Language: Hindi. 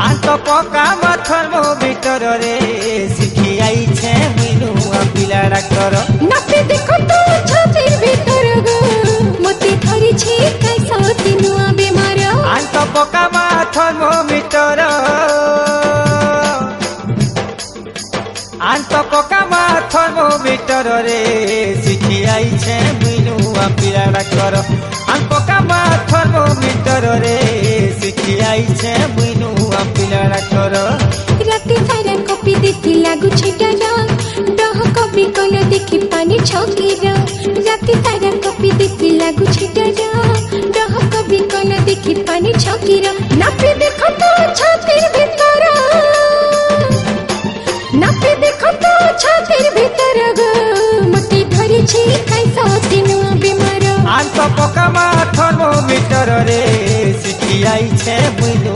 आंत पका थर्मोमीटर रे शिखी आई छे मिनु पिला डाक्टर नापे देखो तो छातीर भीतर गो मते धरी छी कैसा दिनुआ बेमार आंत पका थर्मोमीटर आंत पका थर्मोमीटर रे शिखी आई छे मिनु पिला डाक्टर आंत पका थर्मोमीटर रे शिखी आई छे मिनु पिला डाक्टर राती सारा कॉपी देखी लागू छिटाना डह कॉपी कल देखी पानी छकीरा राती सारा कॉपी देखी लागू छिटाना डह कॉपी कल देखी पानी छकीरा नापे देखो तो छातीर भीतर नापे देखो तो छातीर भीतर गो मते धरी छी कैसा दिनुआ बेमार आंत पका थर्मोमीटर रे शिखी आई छे मिनु